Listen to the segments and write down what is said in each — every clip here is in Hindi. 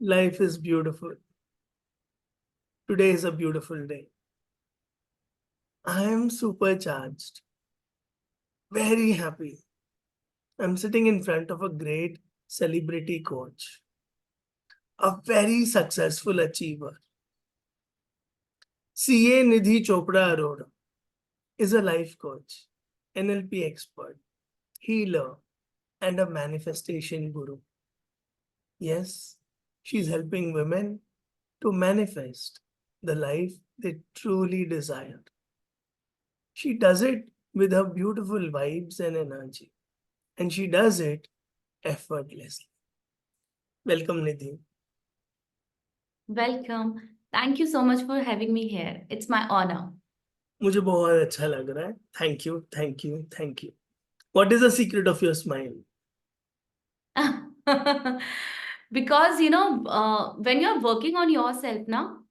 Life is beautiful. Today is a beautiful day. I am supercharged, very happy. I'm sitting in front of a great celebrity coach, a very successful achiever. CA Nidhi Chopra Arora is a life coach, NLP expert, healer, and a manifestation guru. Yes, she's helping women to manifest the life they truly desire. She does it with her beautiful vibes and energy, and she does it effortlessly. Welcome, Nidhi. Welcome. Thank you so much for having me here. It's my honor. मुझे बहुत अच्छा लग रहा है. Thank you, thank you, thank you. What is the secret of your smile? Because when you're working on yourself ना,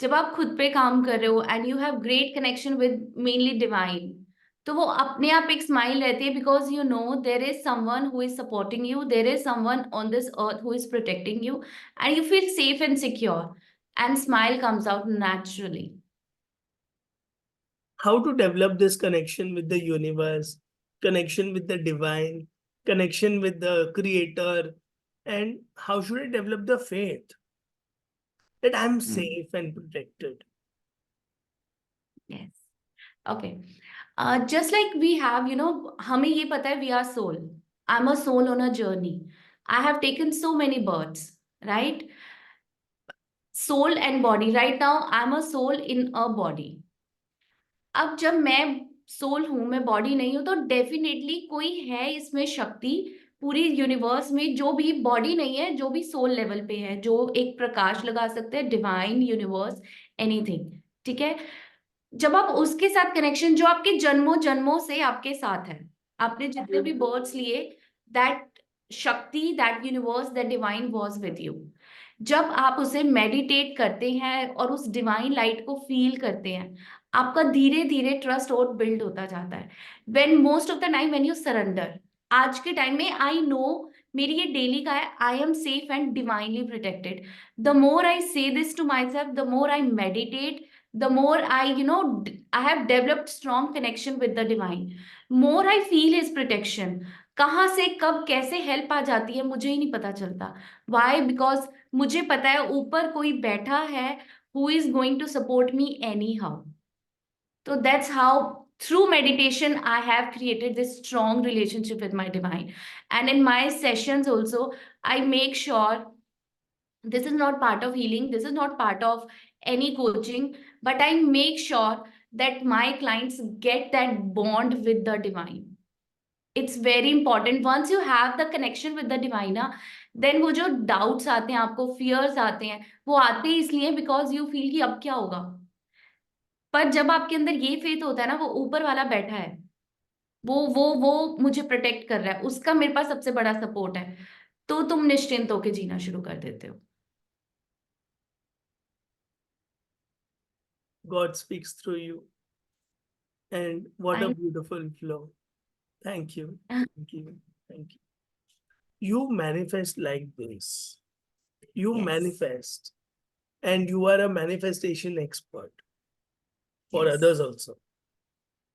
जब आप खुद पे काम कर रहे हो and you have great connection with mainly divine, तो वो अपने आप एक स्माइल रहती है because you know there is someone who is supporting you, there is someone on this earth who is protecting you and you feel safe and secure and smile comes out naturally. How to develop this connection with the universe, connection with the divine, connection with the creator, and how should I develop the faith that I'm safe and protected? Yes. Okay. Just like we have, हमें ये पता है we are soul. I'm a soul on a journey. I have taken so many births, right? Soul and body. Right now, I'm a soul in a body. अब जब मैं सोल हूं, मैं बॉडी नहीं हूं, तो डेफिनेटली कोई है इसमें शक्ति पूरी यूनिवर्स में जो भी बॉडी नहीं है, जो भी सोल लेवल पे है, जो एक प्रकाश लगा सकते हैं, डिवाइन यूनिवर्स, एनीथिंग. ठीक है. जब आप उसके साथ कनेक्शन, जो आपके जन्मों जन्मों से आपके साथ है, आपने जितने भी बर्ड्स लिए, दैट शक्ति, that universe, that divine was with you. जब आप उसे मेडिटेट करते हैं और उस डिवाइन लाइट को फील करते हैं, आपका धीरे धीरे ट्रस्ट और बिल्ड होता जाता है. When most of the time when you surrender, आज के टाइम में आई नो मेरी ये डेली का है, I am safe and divinely protected. The more I say this to myself, the more I meditate, the more I have developed strong connection with the divine, more I feel his protection. कहाँ से कब कैसे हेल्प आ जाती है मुझे ही नहीं पता चलता. Why? Because मुझे पता है ऊपर कोई बैठा है who is going to support me anyhow. So that's how through meditation I have created this strong relationship with my divine. And in my sessions also, I make sure this is not part of healing, this is not part of any coaching, but I make sure that my clients get that bond with the divine. It's very important. Once you have the connection with the divine ना, then वो जो doubts आते हैं आपको, fears आते हैं, वो आते ही इसलिए because you feel कि अब क्या होगा. पर जब आपके अंदर ये faith होता है ना, वो ऊपर वाला बैठा है, वो मुझे प्रोटेक्ट कर रहा है, उसका मेरे पास सबसे बड़ा सपोर्ट है, तो तुम निश्चिंत होके जीना शुरू कर देते हो. God speaks through you. And what a Thank beautiful flow. Thank you. Thank you. Thank you. You manifest like this. You Yes. manifest, and you are a manifestation expert for Yes. others also.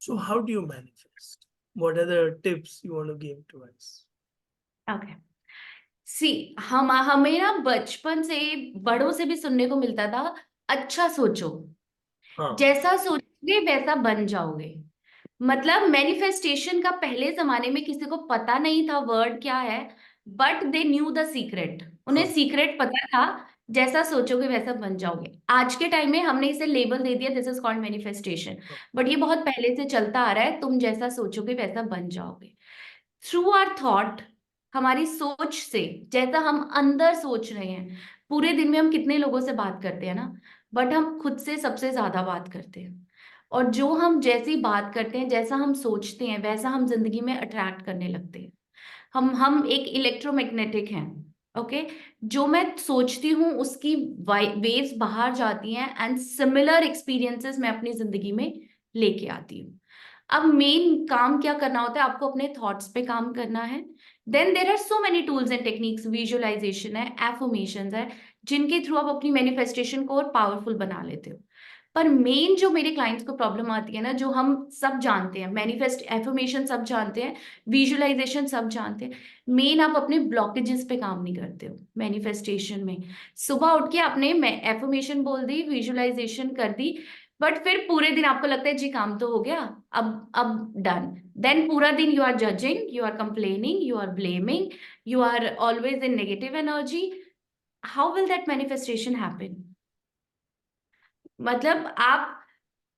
So, how do you manifest? What are the tips you want to give to us? Okay. सी हमें ना बचपन से बड़ों से भी सुनने को मिलता था, अच्छा सोचो, हाँ. जैसा सोचोगे वैसा बन जाओगे. मतलब मैनिफेस्टेशन का पहले जमाने में किसी को पता नहीं था वर्ड क्या है, but they knew the secret. उन्हें हाँ. सीक्रेट पता था, जैसा सोचोगे वैसा बन जाओगे. आज के टाइम में हमने इसे लेबल दे दिया, दिस इज कॉल्ड मैनिफेस्टेशन. हाँ. बट ये बहुत पहले से चलता आ रहा है, तुम जैसा सोचोगे वैसा बन जाओगे. थ्रू आवर थॉट, हमारी सोच से, जैसा हम अंदर सोच रहे हैं. पूरे दिन में हम कितने लोगों से बात करते हैं ना, बट हम खुद से सबसे ज्यादा बात करते हैं. और जो हम जैसी बात करते हैं, जैसा हम सोचते हैं, वैसा हम जिंदगी में अट्रैक्ट करने लगते हैं. हम एक इलेक्ट्रोमैग्नेटिक हैं. ओके. जो मैं सोचती हूँ उसकी वेव्स बाहर जाती हैं एंड सिमिलर एक्सपीरियंसेस मैं अपनी जिंदगी में लेके आती हूँ. अब मेन काम क्या करना होता है, आपको अपने थॉट्स पे काम करना है. Then there are so many tools and techniques, visualisation है, एफर्मेशंस है, जिनके थ्रू आप अपनी मैनिफेस्टेशन को और पावरफुल बना लेते हो। पर मेन जो मेरे क्लाइंट्स को प्रॉब्लम आती है ना, जो हम सब जानते हैं, मैनिफेस्ट एफर्मेशन सब जानते हैं, विजुअलाइजेशन सब जानते हैं, मेन आप अपने ब्लॉकेजेस पे काम नहीं करते हो मैनिफेस्टेशन में। सुबह उठ के आपने एफर्मेशन बोल दी, विजुअलाइजेशन कर दी, बट फिर पूरे दिन आपको लगता है जी काम तो हो गया, अब डन। देन पूरा दिन you are judging, you are complaining, you are blaming, you are always in negative energy. How will that manifestation happen? मतलब आप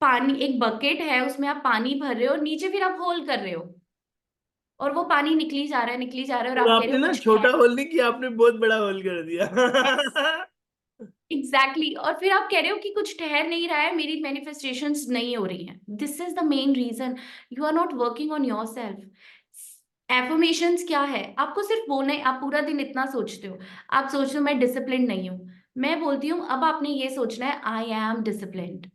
पानी, एक बकेट है उसमें आप पानी भर रहे हो, नीचे फिर आप होल कर रहे हो, और वो पानी निकली जा रहा है, निकली जा रहा है, और और आप कह रहे आपने हो ना कुछ छोटा है। होल नहीं किया, आपने बहुत बड़ा होल कर दिया। Exactly exactly. और फिर आप कह रहे हो कि कुछ ठहर नहीं रहा है, मेरी मैनिफेस्टेशंस नहीं हो रही हैं। This is the main reason, you are not working on your self. Affirmations क्या है? आपको सिर्फ बोलना है। आप पूरा दिन इतना सोचते हो, आप सोचते हो मैं डिसिप्लिन नहीं हूँ, मैं बोलती हूँ अब आपने ये सोचना है आई एम डिसिप्लिन्ड।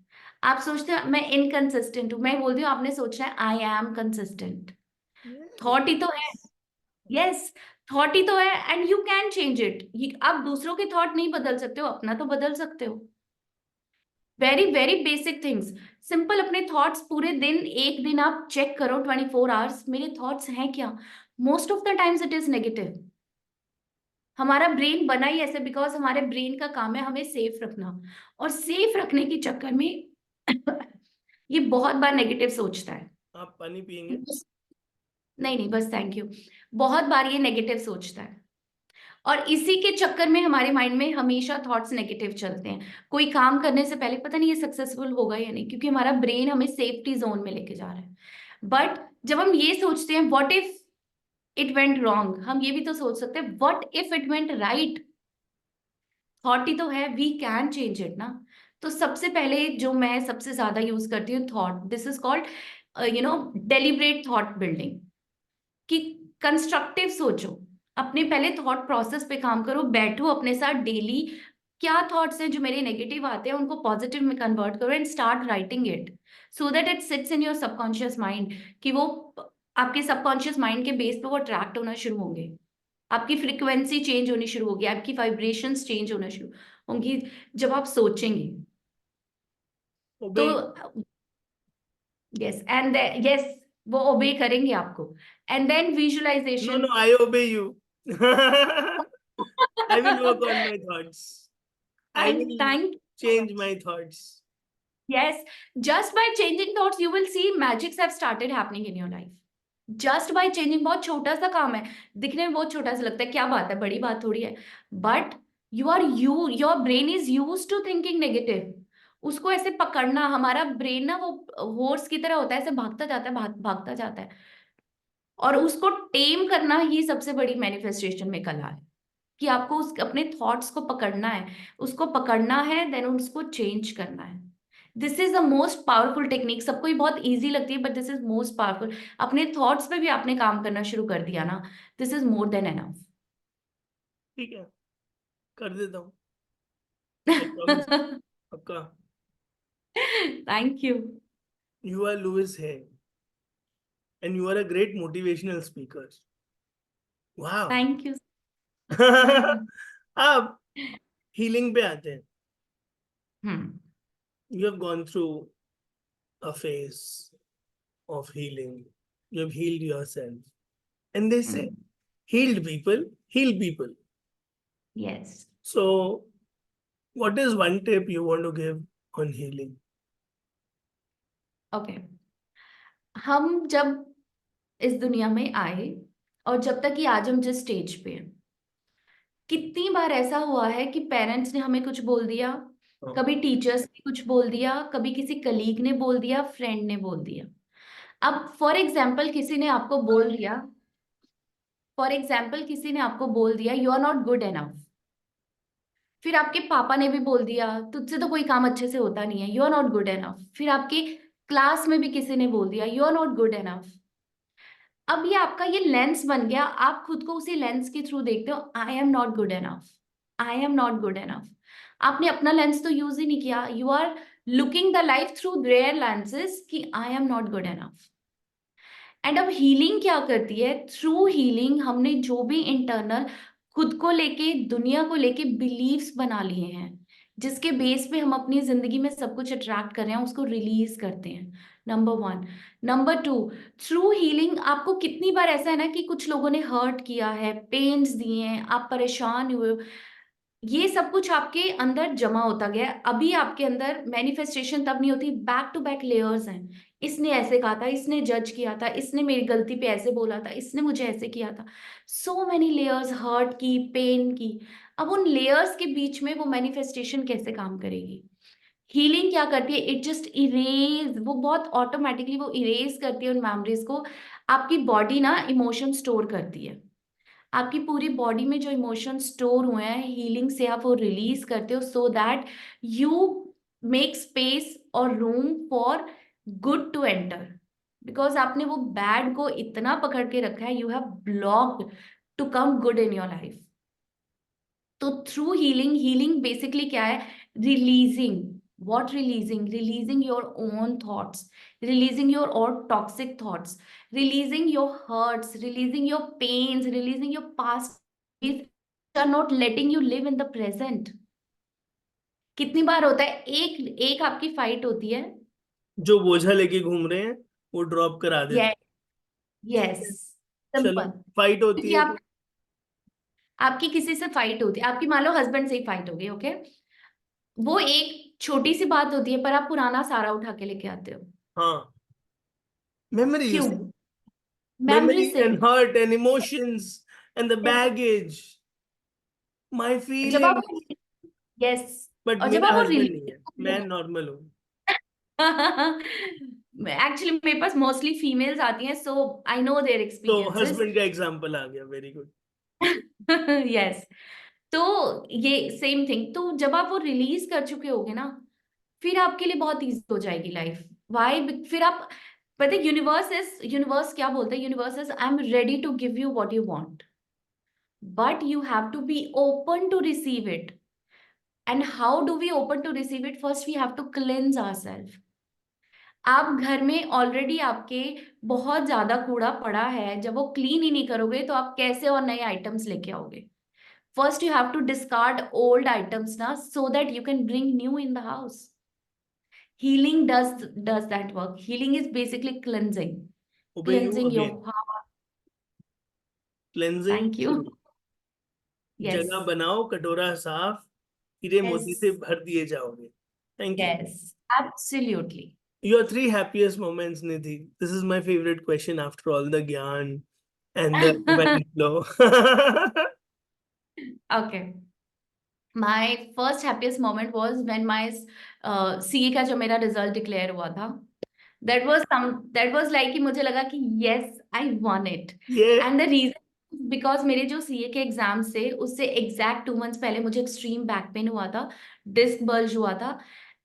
आप सोचते हो मैं इनकंसिस्टेंट हूँ, मैं बोलती हूँ आपने सोचना है आई एम कंसिस्टेंट। थॉट ही तो है। यस, थॉट ही तो है, and you can change it. आप दूसरों के थॉट नहीं बदल सकते हो, अपना तो बदल सकते हो। Very very basic things, simple. अपने थॉट्स पूरे दिन, एक दिन आप चेक करो 24 आवर्स, मेरे थॉट्स हैं क्या? Most of the times it is negative. हमारा ब्रेन बना ही ऐसे बिकॉज हमारे ब्रेन का काम है हमें सेफ रखना, और सेफ रखने के चक्कर में ये बहुत बार नेगेटिव सोचता है। आप पानी पियेंगे? नहीं नहीं, बस थैंक यू। बहुत बार ये नेगेटिव सोचता है, और इसी के चक्कर में हमारे माइंड में हमेशा थॉट्स नेगेटिव चलते हैं। कोई काम करने से पहले पता नहीं ये सक्सेसफुल होगा या नहीं, क्योंकि हमारा ब्रेन हमें सेफ्टी जोन में लेके जा रहा है। बट जब हम ये सोचते हैं what if it went wrong, हम ये भी तो सोच सकते हैं what if it went right. Thought ही तो है, वी कैन चेंज इट ना। तो सबसे पहले जो मैं सबसे ज्यादा यूज करती हूँ, thought, this is called deliberate thought building. कि कंस्ट्रक्टिव सोचो, अपने पहले थॉट प्रोसेस पे काम करो, बैठो अपने साथ डेली, क्या थॉट्स हैं जो मेरे नेगेटिव आते हैं उनको पॉजिटिव में कन्वर्ट करो, and start writing it, so that it sits in your subconscious mind. कि वो आपके सबकॉन्शियस माइंड के बेस पे वो अट्रैक्ट होना शुरू होंगे, आपकी फ्रीक्वेंसी चेंज होनी शुरू होगी, आपकी वाइब्रेशंस चेंज होना शुरू होंगी जब आप सोचेंगे। तो ओबे। यस, एंड यस, वो ओबे करेंगे आपको। And then No, visualisation. no, I obey you. I will work on my thoughts. I And will thank you so change much. my thoughts. Yes, just by changing thoughts, you will see magics have started happening in your life. Just by changing, बहुत छोटा सा काम है, दिखने में बहुत छोटा सा लगता है, क्या बात है, बड़ी बात थोड़ी है। But your brain is use to thinking negative. उसको ऐसे पकड़ना, हमारा ब्रेन ना वो हॉर्स की तरह होता है, ऐसे भागता जाता है, भागता जाता है, और उसको टेम करना ही सबसे बड़ी मैनिफेस्टेशन में कला है। कि आपको उस अपने थॉट्स को पकड़ना है, उसको पकड़ना है, देन उसको चेंज करना है। This is the most powerful technique. सबको ये बहुत इजी लगती है, but this is most powerful. अपने थॉट्स पे भी आपने काम करना शुरू कर दिया ना, this is more than enough. ठीक है, कर देता हूँ। I promise. पक्का। Thank you. You are Louis Hay, and you are a great motivational speaker. Wow. Thank you. अब healing पे आते हैं. हम्म। You have gone through a phase of healing. You have healed yourself. And they say, healed people heal people. Yes. So, what is one tip you want to give on healing? Okay, हम जब इस दुनिया में आए, और जब तक कि आज हम जिस स्टेज पे हैं, कितनी बार ऐसा हुआ है कि पेरेंट्स ने हमें कुछ बोल दिया, कभी टीचर्स ने कुछ बोल दिया, कभी किसी कलीग ने बोल दिया, फ्रेंड ने बोल दिया। अब फॉर एग्जाम्पल किसी ने आपको बोल दिया you are not good enough. फिर आपके पापा ने भी बोल दिया तुझसे तो कोई काम अच्छे से होता नहीं है, you are not good enough. फिर आपके क्लास में भी किसी ने बोल दिया you are not good enough. अब ये आपका ये लेंस बन गया, आप खुद को उसी लेंस के थ्रू देखते हो, I am not good enough, I am not good enough. आपने अपना लेंस तो यूज ही नहीं किया, you are looking the life through their lenses कि I am not good enough. And अब हीलिंग क्या करती है, थ्रू हीलिंग हमने जो भी इंटरनल खुद को लेके दुनिया को लेके बिलीव्स बना लिए हैं, जिसके बेस पे हम अपनी जिंदगी में सब कुछ अट्रैक्ट कर रहे हैं, उसको रिलीज करते हैं। Number one. Number two, through healing आपको कितनी बार ऐसा है ना कि कुछ लोगों ने हर्ट किया है, पेन्स दिए हैं, आप परेशान हुए हो, ये सब कुछ आपके अंदर जमा होता गया है। अभी आपके अंदर मैनिफेस्टेशन तब नहीं होती, बैक टू बैक लेयर्स हैं। इसने ऐसे कहा था, इसने जज किया था, इसने मेरी गलती पे ऐसे बोला था, इसने मुझे ऐसे किया था। सो मेनी लेयर्स, हर्ट की, पेन की। अब उन लेयर्स के बीच में वो मैनिफेस्टेशन कैसे काम करेगी? हीलिंग क्या करती है, इट जस्ट इरेज, वो बहुत ऑटोमेटिकली वो इरेज करती है उन मेमोरीज को। आपकी बॉडी ना इमोशन स्टोर करती है, आपकी पूरी बॉडी में जो इमोशन स्टोर हुए हैं, हीलिंग से आप वो रिलीज करते हो, so that you make space और room for good to enter. Because आपने वो बैड को इतना पकड़ के रखा है, you have blocked to come good in your life. तो थ्रू हीलिंग, हीलिंग बेसिकली क्या है, releasing, what releasing, releasing your own thoughts, releasing your own toxic thoughts, releasing your hurts, releasing your pains, releasing your past which are not letting you live in the present। कितनी बार होता है, एक एक आपकी फाइट होती है। जो बोझा लेके घूम रहे हैं वो ड्रॉप करा देते यस, हैं। ठीक यस, है, चलो, सिंपल। फाइट होती क्योंकि है आप, तो। आपकी किसी से फाइट होती है, आपकी मान लो हस्बैंड से ही फाइट हो गई, ओके, वो एक छोटी सी बात होती है, पर आप पुराना सारा उठा के लेके आते हो। हाँ, मेमोरीज, क्यों? मेमोरी memory से। and hurt and emotions and the Yes. baggage, my जब आप, feelings। यस, बट और जब मेरा आप वो हस्बैंड नहीं रिलीज, है, मैं नॉर्मल हूँ। एक्चुअली मेरे पास मोस्टली फीमेल्स आती हैं, सो आई नो देयर तो एक्सपीरियंसेस। हस्बैंड का एग्जांपल आ गया, वेरी गुड। यस। तो ये सेम थिंग, तो जब आप वो रिलीज कर चुके होगे ना, फिर आपके लिए बहुत इजी हो जाएगी लाइफ। वाई? फिर आप, पता है यूनिवर्स क्या बोलता है, universe is, I am ready to give you what you want, but you have to be open to receive it. And how do we open to receive it? First we have to cleanse ourselves. आप घर में ऑलरेडी आपके बहुत ज्यादा कूड़ा पड़ा है, जब वो क्लीन ही नहीं करोगे तो आप कैसे और नए आइटम्स लेके आओगे? First you have to discard old items ना, so that you can bring new in the house. Healing does that work. Healing is basically cleansing, ओबे यू cleansing your अगेन, heart. Cleansing Thank you. शुरू। जगह Yes, बनाओ, कटोरा साफ, हीरे मोती से yes, भर दिए जाओगे। Thank you. yes, absolutely. Your three happiest moments, Nidhi. This is my favorite question after all the gyan and the divine flow. Okay. My first happiest moment was when my CA का जो मेरा रिजल्ट डिक्लेयर हुआ था। That was like कि मुझे लगा कि yes, I won it. ये And the reason because मेरे जो सीए के एग्जाम से उससे एग्जैक्ट 2 मंथ्स पहले मुझे एक्सट्रीम बैक पेन हुआ था, डिस्क बल्ज हुआ था।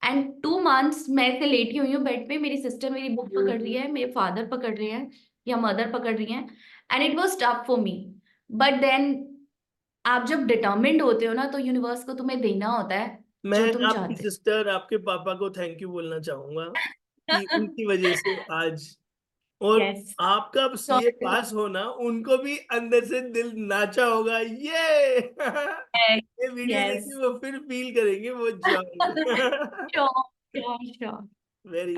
एंड 2 मंथ्स मैं ऐसे लेटी हुई हूँ बेड पे, मेरी सिस्टर मेरी बुक पकड़ रही है, मेरे फादर पकड़ रहे हैं या मदर पकड़ रही हैं, and it was tough for me. But then आप जब डिटर्मिन्ड होते हो ना, तो यूनिवर्स को तुम्हें देना होता है मैं जो तुम आपकी चाहते सिस्टर, आपके पापा को थैंक यू बोलना चाहूंगा हो। कि उनकी वजह से आज, और यस, आपका सीए पास होना, उनको भी अंदर से दिल नाचा होगा, ये वीडियो यस। देखिए, वो फिर फील करेंगे वो Joy. Sure, sure, sure. Very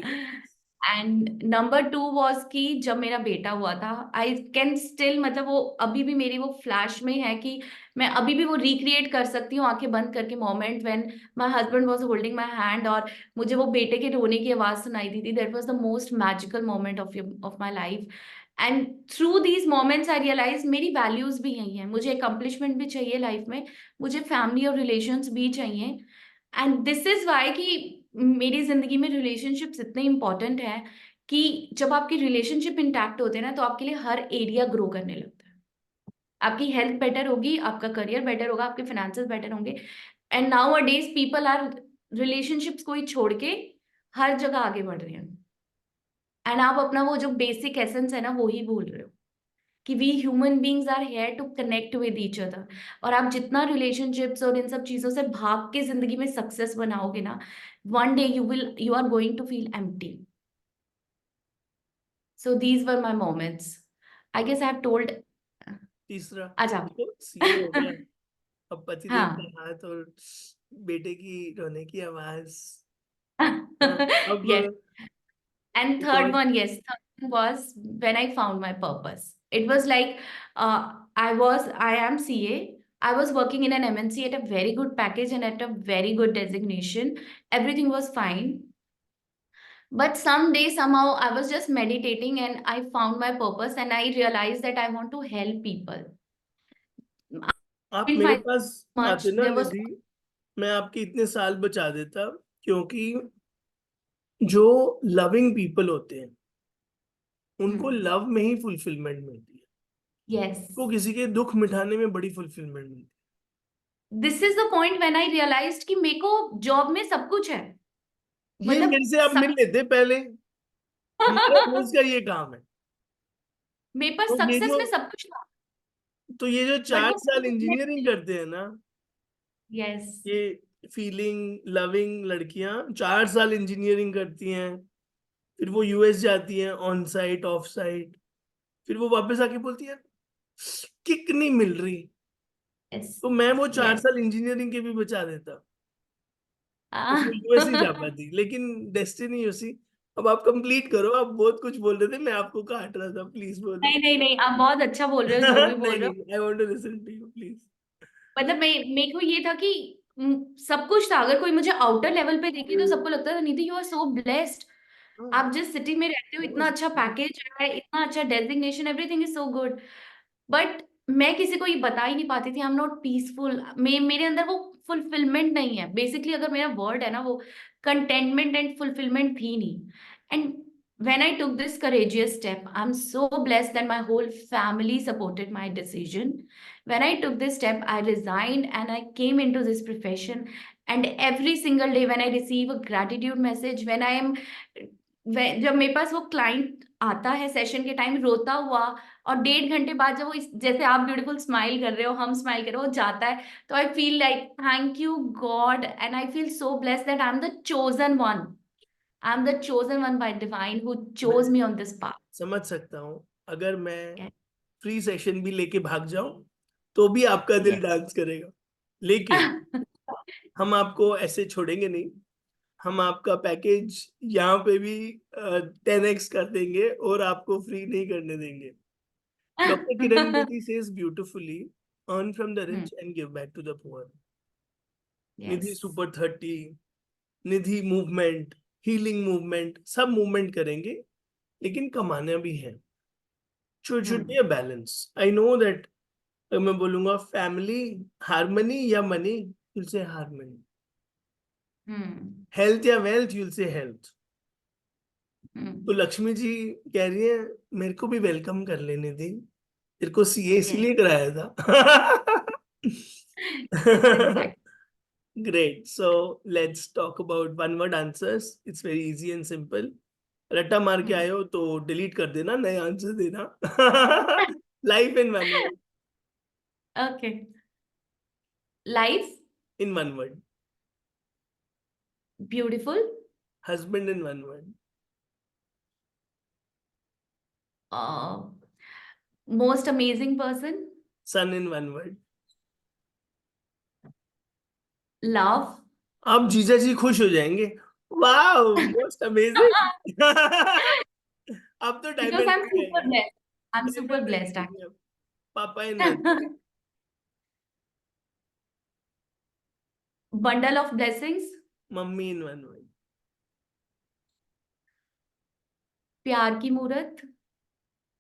and number two was कि जब मेरा बेटा हुआ था, आई कैन स्टिल, मतलब वो अभी भी मेरी वो फ्लैश में है कि मैं अभी भी वो रिक्रिएट कर सकती हूँ आंखें बंद करके, moment when my husband was holding my hand और मुझे वो बेटे के रोने की आवाज सुनाई दी थी। That was the most magical moment of my life. And through these moments I realise मेरी वैल्यूज भी यही हैं, मुझे अकम्पलिशमेंट भी चाहिए लाइफ में, मुझे फैमिली और रिलेशंस भी चाहिए। एंड दिस इज वाई कि मेरी जिंदगी में रिलेशनशिप्स इतने इंपॉर्टेंट हैं कि जब आपकी रिलेशनशिप इंटैक्ट होते हैं ना, तो आपके लिए हर एरिया ग्रो करने लगता है। आपकी हेल्थ बेटर होगी, आपका करियर बेटर होगा, आपके फाइनेंसेस बेटर होंगे। And nowadays people are relationships को ही छोड़ के हर जगह आगे बढ़ रहे हैं, एंड आप अपना वो जो बेसिक एसेंस है ना, वो ही भूल रहे हो कि we human beings are here to connect with each other. और आप जितना रिलेशनशिप्स और इन सब चीजों से भाग के जिंदगी में सक्सेस बनाओगे ना, one day you are going to feel empty. So these were my moments. I guess I have told. तीसरा, अच्छा. देखो सीए हो गया, अब पतिदेव हाँ. का हाथ और बेटे की रोने की आवाज। हाँ, अब Yes. And एक third और। one, yes, third one was when I found my purpose. It was like I am CA. I was working in an MNC at a very good package and at a very good designation. Everything was fine. But someday, somehow, I was just meditating and I found my purpose and I realized that I want to help people. आप I didn't मेरे find पास much. आते ना There was. निधि, मैं आपके इतने साल बचा देता, क्योंकि जो लविंग पीपल होते हैं उनको Hmm. लव में ही फुलफिलमेंट मिलती है, Yes. को किसी के दुख मिटाने में बड़ी फुलफिलमेंट मिलती This is the point when I realized कि मेरे को जॉब में सब कुछ है. है। ये मतलब मेरे से आप मिल सब. लेते पहले, हमारा रोज का ये काम है। मेरे पास तो ये सक्सेस जो में सब कुछ था. तो ये जो बट 4 साल वो. इंजीनियरिंग करते हैं ना, यस. ये फीलिंग लविंग लड़कियां 4 साल इंजीनियरिंग करती हैं, फिर वो यूएस जाती हैं ऑन साइट ऑफ साइट, फिर वो वापस आके बोलती है किक नहीं मिल रही। यस. तो मैं वो चार यस. साल इंजीनियरिंग के भी बचा देता, बस वो यूएस ही जा पाती, लेकिन डेस्टिनी उसी। अब आप कंप्लीट करो, आप बहुत कुछ बोल रहे थे, मैं आपको काट रहा था, प्लीज बोलो। नहीं नहीं नहीं, आप बहुत अच्छा बोल रहे हो जो भी बोल रहे हो. नहीं, I want to listen to you please. मतलब मैं मेरे को ये था कि सब कुछ था. अगर कोई मुझे आउटर लेवल पे देखे तो सबको लगता था निधि यू आर सो ब्लेस्ड. आप जिस सिटी में रहते हो इतना अच्छा पैकेज है, इतना अच्छा designation, everything is so good. But मैं किसी को ये बता ही नहीं पाती थी आई एम नॉट पीसफुल. मेरे अंदर वो फुलफिलमेंट नहीं है. बेसिकली अगर मेरा वर्ड है ना वो कंटेनमेंट एंड फुलफिलमेंट थी नहीं. And when I took this courageous step, I'm so blessed that my whole family supported my decision. When I took this step, I resigned and I came into this profession. And every single day, when I receive a gratitude message, when I am जब मेरे पास वो क्लाइंट आता है सेशन के टाइम रोता हुआ, और 1.5 घंटे बाद जब वो जैसे आप ब्यूटीफुल स्माइल कर रहे हो, हम स्माइल कर रहे हो, वो जाता है, तो I feel like thank you God and I feel so blessed that I am the chosen one. I am the chosen one by divine who मैं chose me on this path. समझ सकता हूँ, अगर मैं फ्री सेशन भी लेके भाग जाऊं तो भी आपका दिल डांस करेगा, लेकिन हम आपको ऐसे छोड़ेंगे नहीं। हम आपका पैकेज यहाँ पे भी 10x कर देंगे और आपको फ्री नहीं करने देंगे। Doctor Kiran Bedi says beautifully, earn from the rich and give back to the poor. Nidhi Yes. Super 30, Nidhi movement, healing movement, सब मूवमेंट करेंगे, लेकिन कमाना भी है। Should be a balance. I know that मैं बोलूंगा फैमिली हार्मनी या money, you'll say harmony. Health या वेल्थ, you'll say health. तो लक्ष्मी जी कह रही है मेरे को भी वेलकम कर लेने दी, तेरे को सीए Yes. इसलिए कराया था। Exactly. Great. So let's talk about one word answers. It's very easy and simple. रट्टा मार के आए हो तो डिलीट कर देना, नए आंसर देना। Life in one word. Okay. Life, in one word. beautiful, husband in one word. uh, most amazing person, son in one word. love. आप जीजा जी खुश हो जाएंगे। वाह, मोस्ट अमेजिंग। अब तो Because डायमंड I'm भी super आएगा। blessed. I'm super diamond blessed देंगे अब। पापा इन one word. actually. Bundle of blessings, mummy in one word. प्यार की मूरत,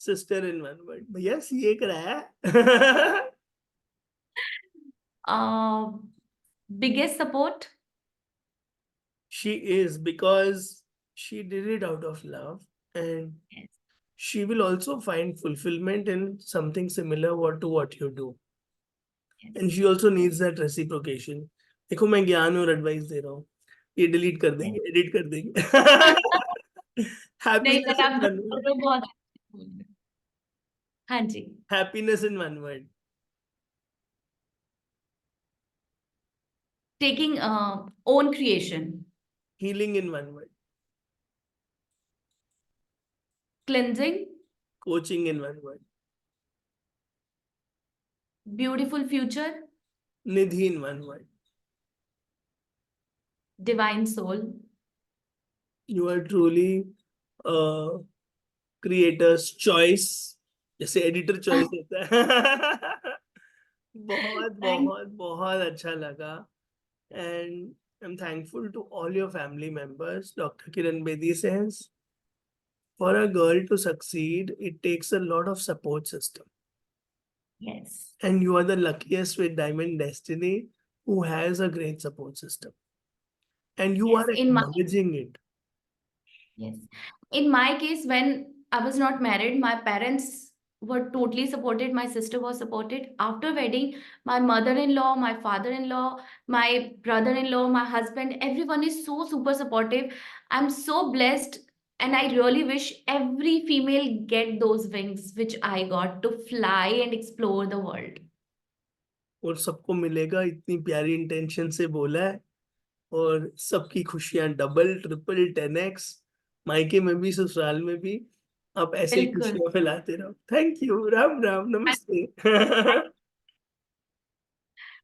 सिस्टर इन वन वर्ड। भैया सीए कराया। uh, biggest support. She is, because she did it out of love, and Yes. she will also find fulfillment in something similar what you do, and Yes. she also needs that reciprocation. देखो मैं ज्ञान और एडवाइस दे रहा हूँ, ये डिलीट कर Yes. देंगे, एडिट कर देंगे। नहीं, but हैप्पीनेस इन आप जो वन बोल वर्ड। रहे हो बहुत अच्छे बोल रहे हो. हाँ जी. Happiness in one word. Taking own creation. Healing in one word. Cleansing, Coaching in one word. beautiful future, Nidhi in one word. divine soul. You are truly a creator's choice. जैसे एडिटर चॉइस होता है. बहुत Thank बहुत बहुत अच्छा लगा. And I'm thankful to all your family members. Dr. Kiran Bedi says, for a girl to succeed, it takes a lot of support system. Yes. And you are the luckiest with Diamond Destiny who has a great support system. And you Yes, are in my acknowledging it. yes. In my case, when I was not married, my parents were totally supported. My sister was supported. After wedding, my mother-in-law, my father-in-law, my brother-in-law, my husband, everyone is so super supportive. I'm so blessed, and I really wish every female get those wings which I got to fly and explore the world. और सबको मिलेगा, इतनी प्यारी इंटेंशन से बोला है. और सबकी खुशियां डबल ट्रिपल 10x, मायके में भी ससुराल में भी. आप ऐसे ही बिल्कुल. खुशियां फैलाते रहो. Thank you. राम राम. नमस्ते.